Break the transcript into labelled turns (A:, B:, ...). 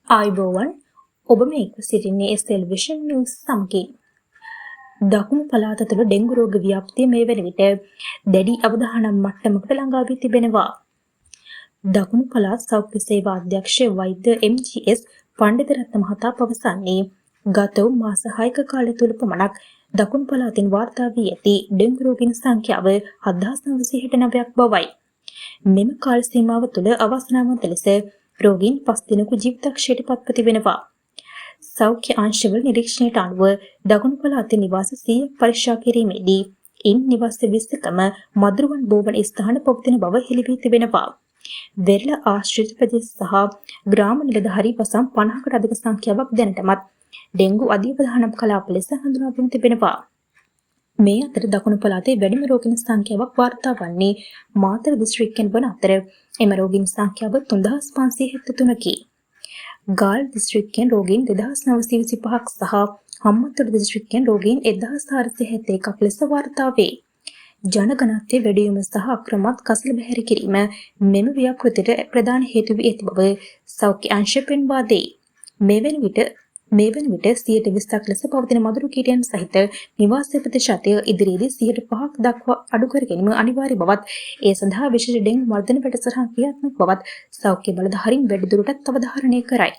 A: ආයුබෝවන් ඔබ මේක සිටින්නේ ටෙලිවිෂන් නිවුස් සමගින්. දකුණු පළාත තුළ ඩෙංගු රෝග ව්‍යාප්තිය මේ වන විට දැඩි අවධානම් මට්ටමකට ළඟා වී තිබෙනවා. දකුණු පළාත් සෞඛ්‍ය සේවා අධ්‍යක්ෂ වෛද්‍ය එම්.ජී.එස්. පණ්ඩිතරත්න මහතා පවසන්නේ ගත වූ මාස 6ක කාලය තුළ පමණක් දකුණු පළාතින් වාර්තා වී ඇති ඩෙංගු රෝගීන් සංඛ්‍යාව 7969ක් බවයි. මෙම කාල සීමාව තුළ අවාසනාවන්ත ලෙස රෝගීන් 5 දිනක ජීවිතක්ෂයට පත්ව තිබෙනවා. සෞඛ්‍ය අංශවල නිරීක්ෂණයට අනුව දකුණු පළාතේ නිවාස 100ක් පරීක්ෂා කිරීමේදී ඉන් නිවාස 20කම මදුරුවන් බෝවන ස්ථාන පවතින බව හෙළි වී තිබෙනවා. වෙරළ ආශ්‍රිත ප්‍රදේශ සහ ග්‍රාම නිලධාරී වසම් 50කට අධික සංඛ්‍යාවක් දැනටමත් ඩෙංගු අධිවදානම් කලාප ලෙස හඳුනාගෙන තිබෙනවා. මේ අතර දකුණු පළාතේ වැඩිම රෝගීන් සංඛ්‍යාවක් වාර්තා වන්නේ මාතර දිස්ත්‍රික්කයෙන් වන අතර එම රෝගීන් සංඛ්‍යාව 3573කි. ගාල් දිස්ත්‍රික්කයෙන් රෝගීන් 2925ක් සහ හම්බන්තොට දිස්ත්‍රික්කයෙන් රෝගීන් 1471ක් ලෙස වාර්තා වේ. ජනගණත්වයේ වැඩි වීම සහ අක්‍රමවත් කසල බැහැර කිරීම මෙම ව්‍යාපෘතියට ප්‍රධාන හේතු වී ඇති බව සෞඛ්‍ය අංශය පෙන්වා දෙයි. මේ වන විට 120ක් ලෙස පවතින මදුරු කීටයන් සහිත නිවාස ප්‍රතිශතය ඉදිරියේදී 5% දක්වා අඩු කර ගැනීම අනිවාර්ය බවත් ඒ සඳහා විශේෂ ඩෙංගු මර්ධන වැඩසටහන් ක්‍රියාත්මක බවත් සෞඛ්‍ය බලධාරීන් වැඩිදුරටත් අවධාරණය කරයි.